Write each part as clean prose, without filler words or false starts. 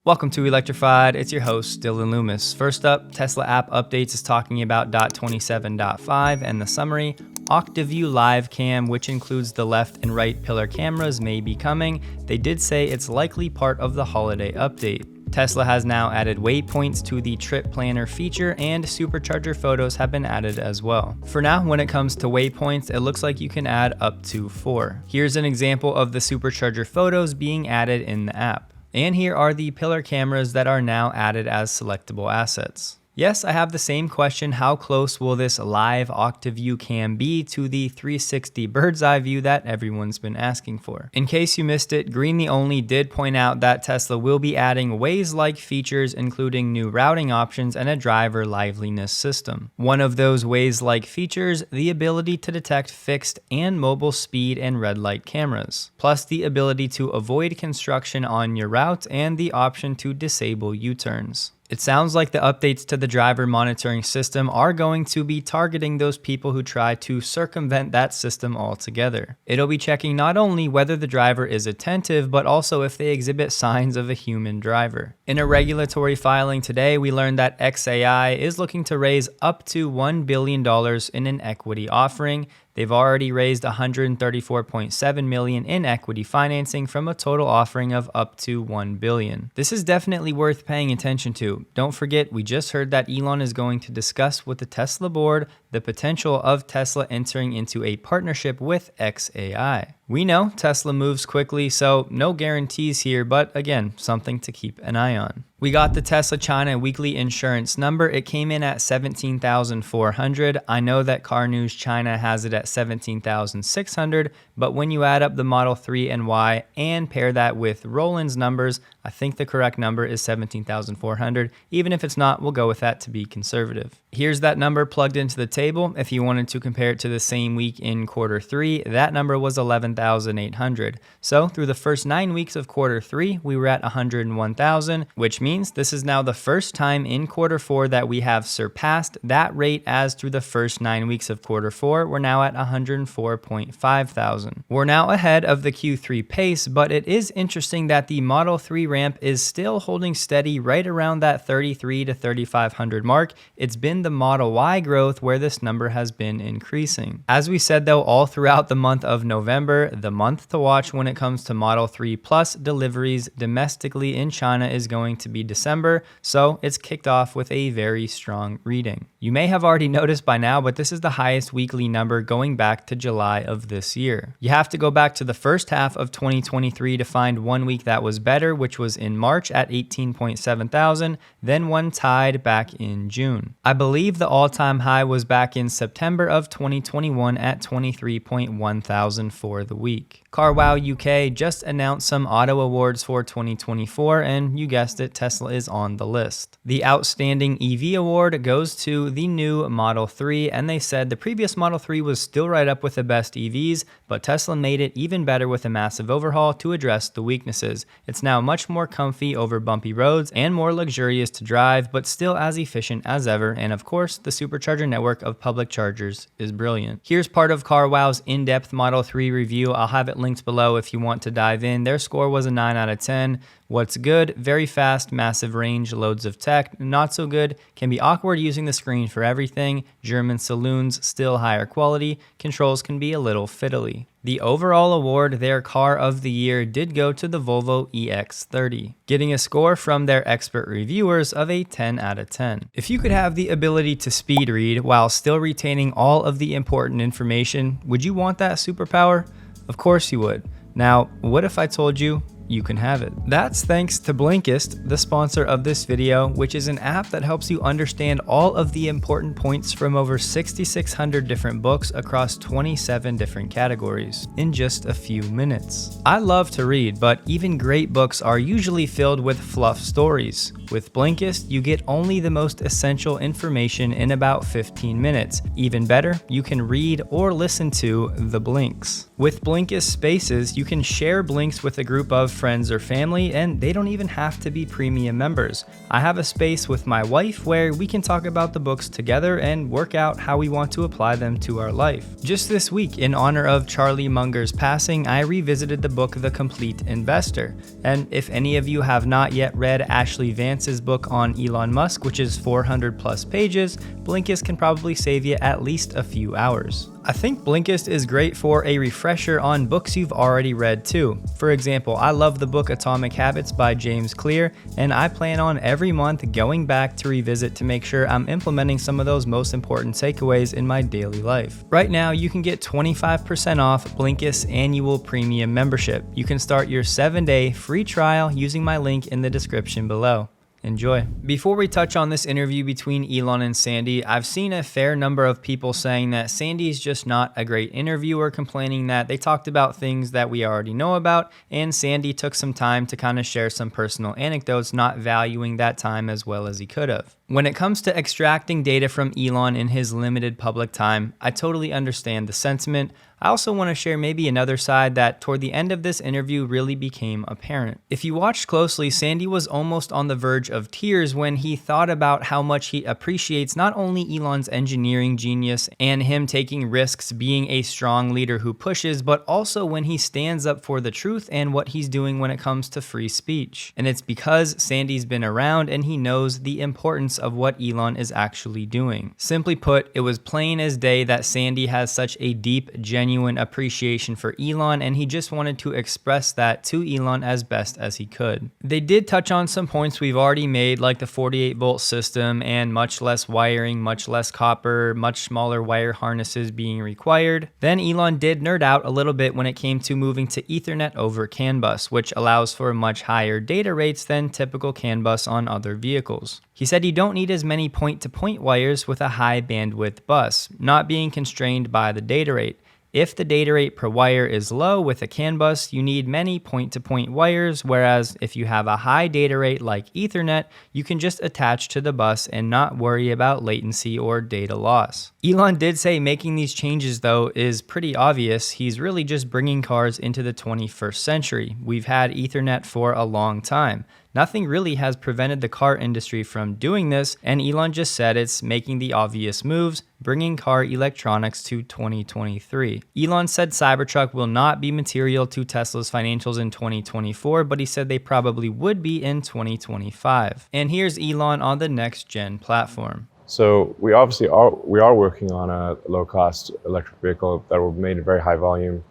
Welcome to Electrified, it's your host, Dylan Loomis. First up, Tesla app updates is talking about .27.5 and the summary. OctaView Live Cam, which includes the left and right pillar cameras, may be coming. They did say it's likely part of the holiday update. Tesla has now added waypoints to the trip planner feature, and supercharger photos have been added as well. For now, when it comes to waypoints, it looks like you can add up to 4. Here's an example of the supercharger photos being added in the app. And here are the pillar cameras that are now added as selectable assets. Yes, I have the same question. How close will this live OctaView cam be to the 360 bird's eye view that everyone's been asking for? In case you missed it, Green the Only did point out that Tesla will be adding Waze-like features, including new routing options and a driver liveliness system. One of those Waze-like features, the ability to detect fixed and mobile speed and red light cameras, plus the ability to avoid construction on your route and the option to disable U-turns. It sounds like the updates to the driver monitoring system are going to be targeting those people who try to circumvent that system altogether. It'll be checking not only whether the driver is attentive, but also if they exhibit signs of a human driver. In a regulatory filing today, we learned that XAI is looking to raise up to $1 billion in an equity offering. They've already raised $134.7 million in equity financing from a total offering of up to $1 billion. This is definitely worth paying attention to. Don't forget, we just heard that Elon is going to discuss with the Tesla board the potential of Tesla entering into a partnership with XAI. We know Tesla moves quickly, so no guarantees here, but again, something to keep an eye on. We got the Tesla China weekly insurance number. It came in at 17,400. I know that Car News China has it at 17,600, but when you add up the Model 3 and Y and pair that with Roland's numbers, I think the correct number is 17,400. Even if it's not, we'll go with that to be conservative. Here's that number plugged into the table. If you wanted to compare it to the same week in quarter 3, that number was 11,800. So through the first 9 weeks of quarter 3, we were at 101,000, which means this is now the first time in quarter 4 that we have surpassed that rate, as through the first 9 weeks of quarter 4, we're now at 104.5 thousand. We're now ahead of the Q3 pace, but it is interesting that the Model 3 ramp is still holding steady right around that 33 to 3,500 mark. It's been the Model Y growth where this number has been increasing. As we said though, all throughout the month of November, the month to watch when it comes to Model 3 Plus deliveries domestically in China is going to be December, so it's kicked off with a very strong reading. You may have already noticed by now, but this is the highest weekly number going back to July of this year. You have to go back to the first half of 2023 to find one week that was better, which was in March at 18.7 thousand, then one tied back in June. I believe the all-time high was back in September of 2021 at 23.1 thousand for the week. CarWow UK just announced some auto awards for 2024, and you guessed it, Tesla is on the list. The Outstanding EV Award goes to the new Model 3, and they said the previous Model 3 was still right up with the best EVs, but Tesla made it even better with a massive overhaul to address the weaknesses. It's now much more comfy over bumpy roads and more luxurious to drive, but still as efficient as ever, and of course, the supercharger network of public chargers is brilliant. Here's part of CarWow's in-depth Model 3 review. I'll have it linked below if you want to dive in. Their score was a 9 out of 10. What's good? Very fast, massive range, loads of tech. Not so good, can be awkward using the screen for everything. German saloons, still higher quality. Controls can be a little fiddly. The overall award, their car of the year, did go to the Volvo EX30, getting a score from their expert reviewers of a 10 out of 10. If you could have the ability to speed read while still retaining all of the important information, would you want that superpower? Of course you would. Now, what if I told you you can have it? That's thanks to Blinkist, the sponsor of this video, which is an app that helps you understand all of the important points from over 6,600 different books across 27 different categories in just a few minutes. I love to read, but even great books are usually filled with fluff stories. With Blinkist, you get only the most essential information in about 15 minutes. Even better, you can read or listen to the blinks. With Blinkist Spaces, you can share blinks with a group of friends or family, and they don't even have to be premium members. I have a space with my wife where we can talk about the books together and work out how we want to apply them to our life. Just this week, in honor of Charlie Munger's passing, I revisited the book The Complete Investor. And if any of you have not yet read Ashley Vance's book on Elon Musk, which is 400 plus pages, Blinkist can probably save you at least a few hours. I think Blinkist is great for a refresher on books you've already read too. For example, I love the book Atomic Habits by James Clear, and I plan on every month going back to revisit to make sure I'm implementing some of those most important takeaways in my daily life. Right now, you can get 25% off Blinkist's annual premium membership. You can start your 7-day free trial using my link in the description below. Enjoy. Before we touch on this interview between Elon and Sandy, I've seen a fair number of people saying that Sandy's just not a great interviewer, complaining that they talked about things that we already know about, and Sandy took some time to kind of share some personal anecdotes, not valuing that time as well as he could have. When it comes to extracting data from Elon in his limited public time, I totally understand the sentiment. I also want to share maybe another side that toward the end of this interview really became apparent. If you watched closely, Sandy was almost on the verge of tears when he thought about how much he appreciates not only Elon's engineering genius and him taking risks, being a strong leader who pushes, but also when he stands up for the truth and what he's doing when it comes to free speech. And it's because Sandy's been around and he knows the importance of what Elon is actually doing. Simply put, it was plain as day that Sandy has such a deep, genuine appreciation for Elon, and he just wanted to express that to Elon as best as he could. They did touch on some points we've already made, like the 48-volt system and much less wiring, much less copper, much smaller wire harnesses being required. Then Elon did nerd out a little bit when it came to moving to Ethernet over CAN bus, which allows for much higher data rates than typical CAN bus on other vehicles. He said you don't need as many point-to-point wires with a high bandwidth bus, not being constrained by the data rate. If the data rate per wire is low with a CAN bus, you need many point-to-point wires, whereas if you have a high data rate like Ethernet, you can just attach to the bus and not worry about latency or data loss. Elon did say making these changes though is pretty obvious. He's really just bringing cars into the 21st century. We've had Ethernet for a long time. Nothing really has prevented the car industry from doing this, and Elon just said it's making the obvious moves, bringing car electronics to 2023. Elon said Cybertruck will not be material to Tesla's financials in 2024, but he said they probably would be in 2025. And here's Elon on the next-gen platform. So we obviously are working on a low-cost electric vehicle that will be made in very high volume.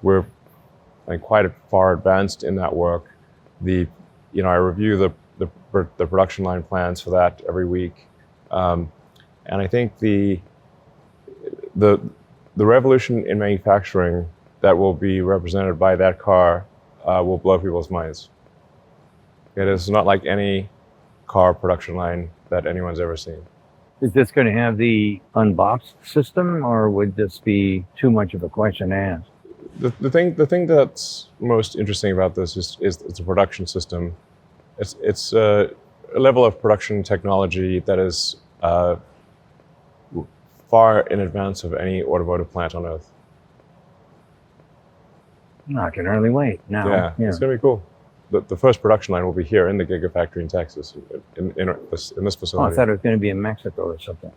We're quite far advanced in that work. I review the production line plans for that every week, and I think the revolution in manufacturing that will be represented by that car will blow people's minds. It is not like any car production line that anyone's ever seen. Is this going to have the unboxed system, or would this be too much of a question to ask? The thing that's most interesting about this is the production system. It's a level of production technology that is far in advance of any automotive plant on Earth. I can hardly wait now. Yeah. It's going to be cool. The first production line will be here in the Gigafactory in Texas, in this facility. Oh, I thought it was going to be in Mexico or something.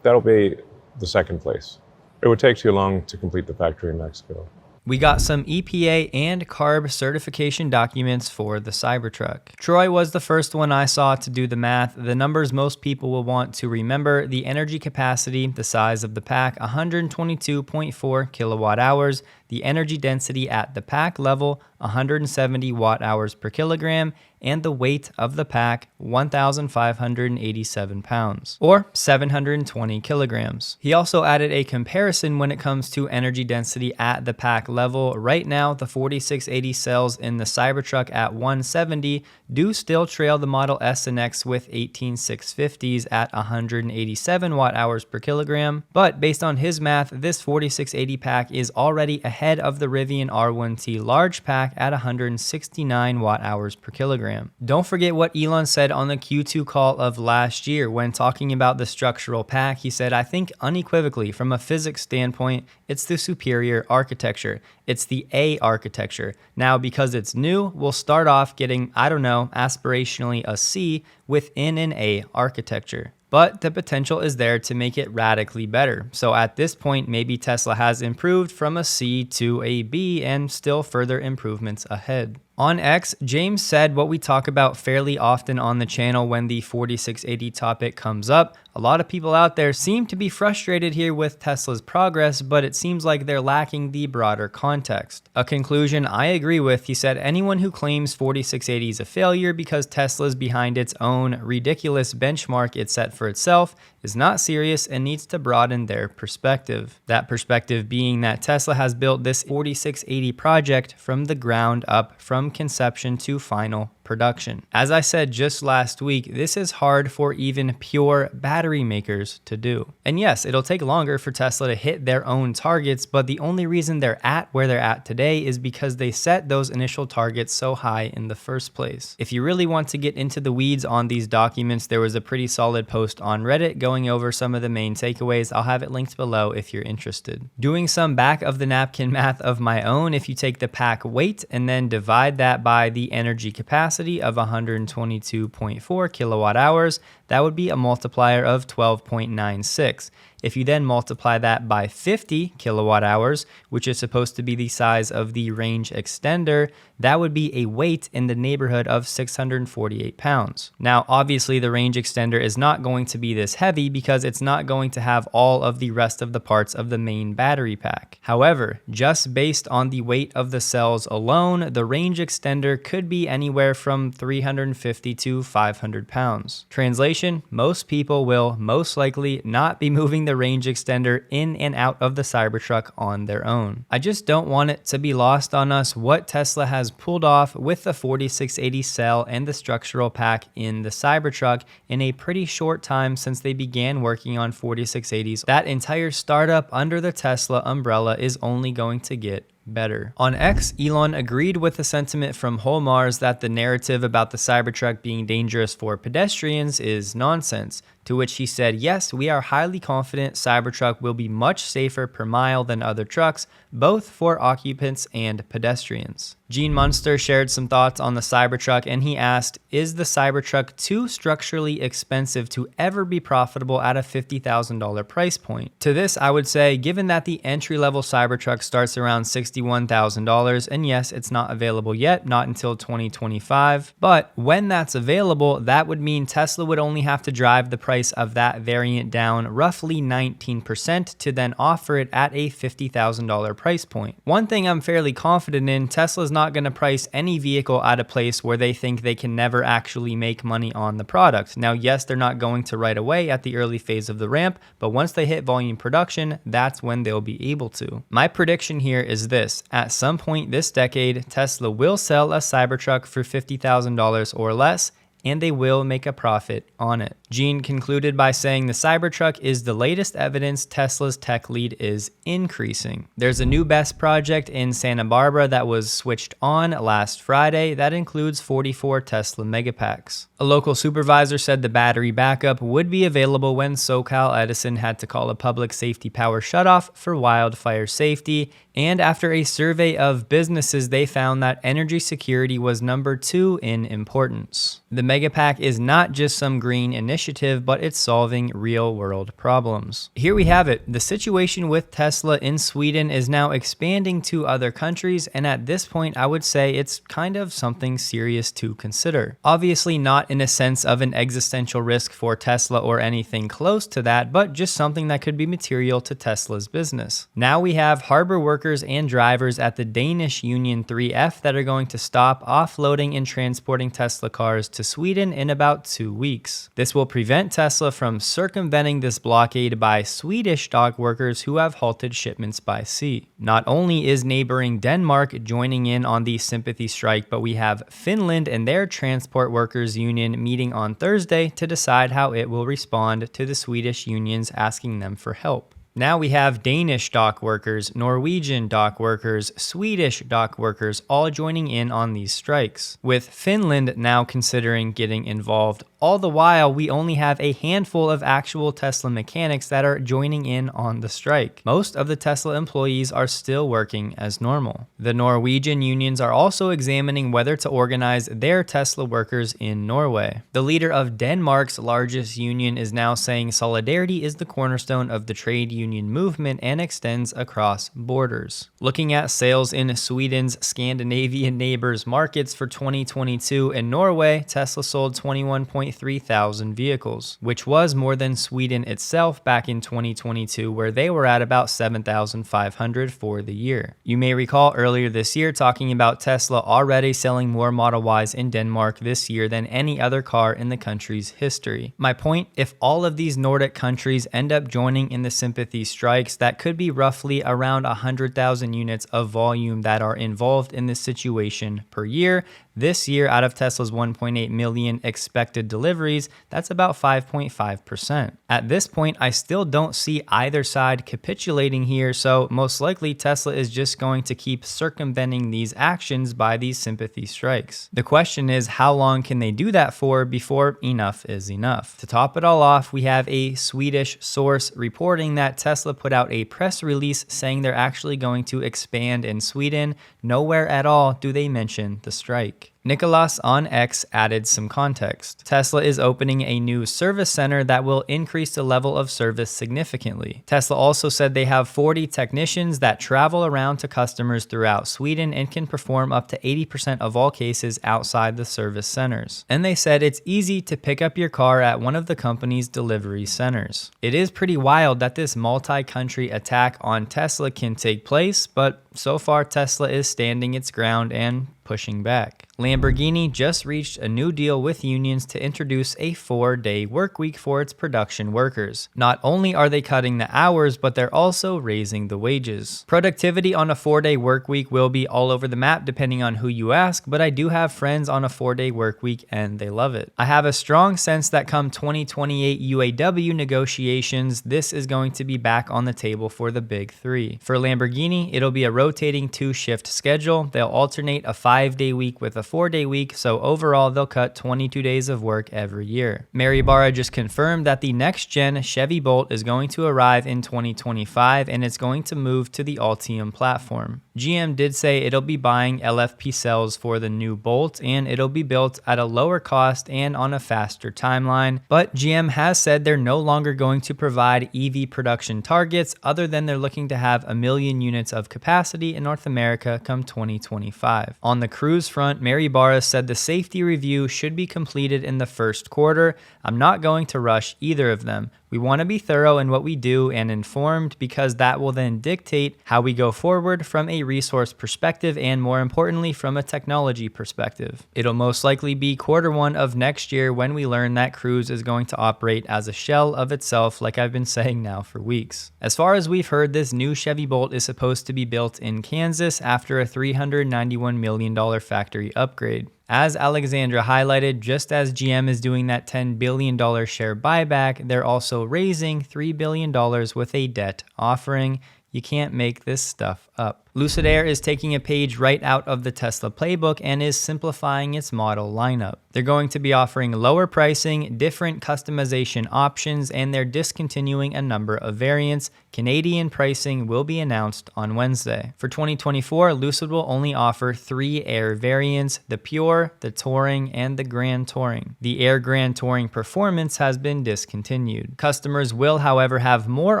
That'll be the second place. It would take too long to complete the factory in Mexico. We got some EPA and CARB certification documents for the Cybertruck. Troy was the first one I saw to do the math. The numbers most people will want to remember: the energy capacity, the size of the pack, 122.4 kilowatt hours, the energy density at the pack level, 170 watt hours per kilogram, and the weight of the pack, 1,587 pounds, or 720 kilograms. He also added a comparison when it comes to energy density at the pack level. Right now, the 4680 cells in the Cybertruck at 170 do still trail the Model S and X with 18650s at 187 watt hours per kilogram, but based on his math, this 4680 pack is already ahead of the Rivian R1T large pack at 169 watt hours per kilogram. program. Don't forget what Elon said on the Q2 call of last year when talking about the structural pack. He said, "I think unequivocally from a physics standpoint, it's the superior architecture. It's the A architecture. Now, because it's new, we'll start off getting, I don't know, aspirationally a C within an A architecture. But the potential is there to make it radically better. So at this point, maybe Tesla has improved from a C to a B and still further improvements ahead." On X, James said what we talk about fairly often on the channel when the 4680 topic comes up. A lot of people out there seem to be frustrated here with Tesla's progress, but it seems like they're lacking the broader context. A conclusion I agree with. He said, "Anyone who claims 4680 is a failure because Tesla's behind its own ridiculous benchmark it set for itself is not serious and needs to broaden their perspective." That perspective being that Tesla has built this 4680 project from the ground up, from conception to final production. As I said just last week, this is hard for even pure battery makers to do. And yes, it'll take longer for Tesla to hit their own targets, but the only reason they're at where they're at today is because they set those initial targets so high in the first place. If you really want to get into the weeds on these documents, there was a pretty solid post on Reddit going over some of the main takeaways. I'll have it linked below if you're interested. Doing some back of the napkin math of my own, if you take the pack weight and then divide that by the energy capacity of 122.4 kilowatt hours, that would be a multiplier of 12.96. If you then multiply that by 50 kilowatt hours, which is supposed to be the size of the range extender, that would be a weight in the neighborhood of 648 pounds. Now, obviously the range extender is not going to be this heavy because it's not going to have all of the rest of the parts of the main battery pack. However, just based on the weight of the cells alone, the range extender could be anywhere from 350 to 500 pounds. Translation, most people will most likely not be moving the range extender in and out of the Cybertruck on their own. I just don't want it to be lost on us what Tesla has pulled off with the 4680 cell and the structural pack in the Cybertruck in a pretty short time since they began working on 4680s. That entire startup under the Tesla umbrella is only going to get better. On X, Elon agreed with the sentiment from Holmars that the narrative about the Cybertruck being dangerous for pedestrians is nonsense, to which he said, "Yes, we are highly confident Cybertruck will be much safer per mile than other trucks, both for occupants and pedestrians." Gene Munster shared some thoughts on the Cybertruck, and he asked, "Is the Cybertruck too structurally expensive to ever be profitable at a $50,000 price point?" To this, I would say, given that the entry-level Cybertruck starts around $61,000, and yes, it's not available yet, not until 2025, but when that's available, that would mean Tesla would only have to drive the price of that variant down roughly 19% to then offer it at a $50,000 price point. One thing I'm fairly confident in, Tesla's not going to price any vehicle at a place where they think they can never actually make money on the product. Now, yes, they're not going to right away at the early phase of the ramp, but once they hit volume production, that's when they'll be able to. My prediction here is this: at some point this decade, Tesla will sell a Cybertruck for $50,000 or less, and they will make a profit on it. Gene concluded by saying the Cybertruck is the latest evidence Tesla's tech lead is increasing. There's a new BESS project in Santa Barbara that was switched on last Friday that includes 44 Tesla Megapacks. A local supervisor said the battery backup would be available when SoCal Edison had to call a public safety power shutoff for wildfire safety, and after a survey of businesses, they found that energy security was number 2 in importance. The Megapack is not just some green initiative, but it's solving real-world problems. Here we have it. The situation with Tesla in Sweden is now expanding to other countries, and at this point, I would say it's kind of something serious to consider. Obviously not in a sense of an existential risk for Tesla or anything close to that, but just something that could be material to Tesla's business. Now we have harbor workers and drivers at the Danish Union 3F that are going to stop offloading and transporting Tesla cars to Sweden in about 2 weeks. This will prevent Tesla from circumventing this blockade by Swedish dock workers who have halted shipments by sea. Not only is neighboring Denmark joining in on the sympathy strike, but we have Finland and their transport workers union meeting on Thursday to decide how it will respond to the Swedish unions asking them for help. Now we have Danish dock workers, Norwegian dock workers, Swedish dock workers all joining in on these strikes, with Finland now considering getting involved. All the while, we only have a handful of actual Tesla mechanics that are joining in on the strike. Most of the Tesla employees are still working as normal. The Norwegian unions are also examining whether to organize their Tesla workers in Norway. The leader of Denmark's largest union is now saying solidarity is the cornerstone of the trade union movement and extends across borders. Looking at sales in Sweden's Scandinavian neighbors markets for 2022 in Norway, Tesla sold 21.3 thousand vehicles, which was more than Sweden itself back in 2022, where they were at about 7,500 for the year. You may recall earlier this year talking about Tesla already selling more Model Ys in Denmark this year than any other car in the country's history. My point, if all of these Nordic countries end up joining in the sympathy strikes, that could be roughly around 100,000 units of volume that are involved in this situation per year. This year, out of Tesla's 1.8 million expected deliveries, that's about 5.5%. At this point, I still don't see either side capitulating here, so most likely Tesla is just going to keep circumventing these actions by these sympathy strikes. The question is, how long can they do that for before enough is enough? To top it all off, we have a Swedish source reporting that Tesla put out a press release saying they're actually going to expand in Sweden. Nowhere at all do they mention the strike. Nicholas on X added some context. Tesla is opening a new service center that will increase the level of service significantly. Tesla also said they have 40 technicians that travel around to customers throughout Sweden and can perform up to 80% of all cases outside the service centers. And they said it's easy to pick up your car at one of the company's delivery centers. It is pretty wild that this multi-country attack on Tesla can take place, but so far Tesla is standing its ground and pushing back. Lamborghini just reached a new deal with unions to introduce a 4-day work week for its production workers. Not only are they cutting the hours, but they're also raising the wages. Productivity on a 4-day work week will be all over the map depending on who you ask, but I do have friends on a 4-day work week and they love it. I have a strong sense that come 2028 UAW negotiations, this is going to be back on the table for the big three. For Lamborghini, it'll be a rotating 2-shift schedule. They'll alternate a 5-day week with a 4-day week, so overall they'll cut 22 days of work every year. Mary Barra just confirmed that the next gen Chevy Bolt is going to arrive in 2025 and it's going to move to the Ultium platform. GM did say it'll be buying LFP cells for the new Bolt and it'll be built at a lower cost and on a faster timeline, but GM has said they're no longer going to provide EV production targets other than they're looking to have 1 million units of capacity in North America come 2025. On the Cruise front, Mary Barra said the safety review should be completed in the first quarter. I'm not going to rush either of them. We want to be thorough in what we do and informed because that will then dictate how we go forward from a resource perspective and more importantly from a technology perspective. It'll most likely be Q1 of next year when we learn that Cruise is going to operate as a shell of itself like I've been saying now for weeks. As far as we've heard, this new Chevy Bolt is supposed to be built in Kansas after a $391 million factory upgrade. As Alexandra highlighted, just as GM is doing that $10 billion share buyback, they're also raising $3 billion with a debt offering. You can't make this stuff up. Lucid Air is taking a page right out of the Tesla playbook and is simplifying its model lineup. They're going to be offering lower pricing, different customization options, and they're discontinuing a number of variants. Canadian pricing will be announced on Wednesday. For 2024, Lucid will only offer 3 Air variants, the Pure, the Touring, and the Grand Touring. The Air Grand Touring Performance has been discontinued. Customers will, however, have more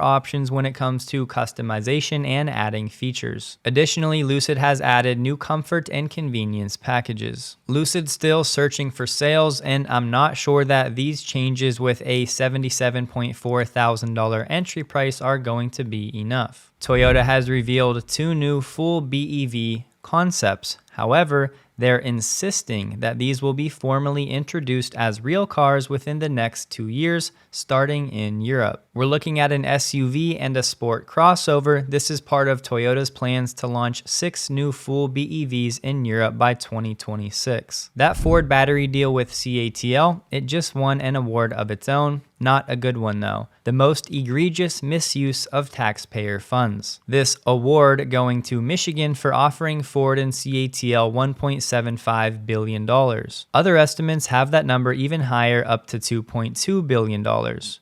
options when it comes to customization and adding features. Additionally, Lucid has added new comfort and convenience packages. Lucid's still searching for sales, and I'm not sure that these changes with a $77.4 thousand entry price are going to be enough. Toyota has revealed 2 new full BEV concepts. However, they're insisting that these will be formally introduced as real cars within the next 2 years, starting in Europe. We're looking at an SUV and a sport crossover. This is part of Toyota's plans to launch 6 new full BEVs in Europe by 2026. That Ford battery deal with CATL, it just won an award of its own. Not a good one though. the most egregious misuse of taxpayer funds. This award going to Michigan for offering Ford and CATL $1.75 billion. Other estimates have that number even higher, up to $2.2 billion.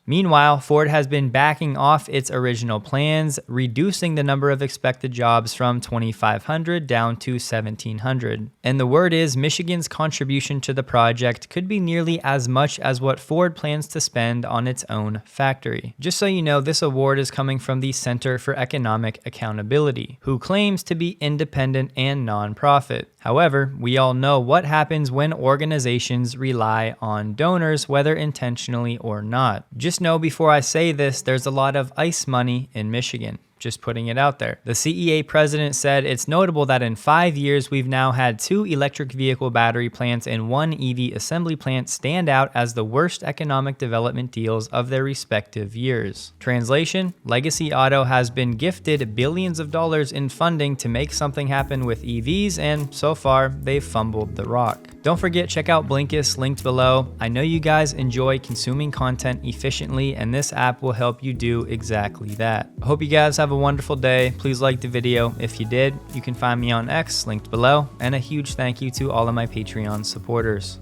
Meanwhile, Ford has been backing off its original plans, reducing the number of expected jobs from 2,500 down to 1,700. And the word is Michigan's contribution to the project could be nearly as much as what Ford plans to spend on its own factory. Just so you know, this award is coming from the Center for Economic Accountability, who claims to be independent and nonprofit. However, we all know what happens when organizations rely on donors, whether intentionally or not. Just know before I say this, there's a lot of ICE money in Michigan. Just putting it out there. The CEA president said it's notable that in 5 years, we've now had 2 electric vehicle battery plants and 1 EV assembly plant stand out as the worst economic development deals of their respective years. Translation: Legacy Auto has been gifted billions of dollars in funding to make something happen with EVs, and so far, they've fumbled the rock. Don't forget, check out Blinkist, linked below. I know you guys enjoy consuming content efficiently, and this app will help you do exactly that. I hope you guys have a wonderful day. Please like the video if you did. You can find me on X, linked below, and a huge thank you to all of my Patreon supporters.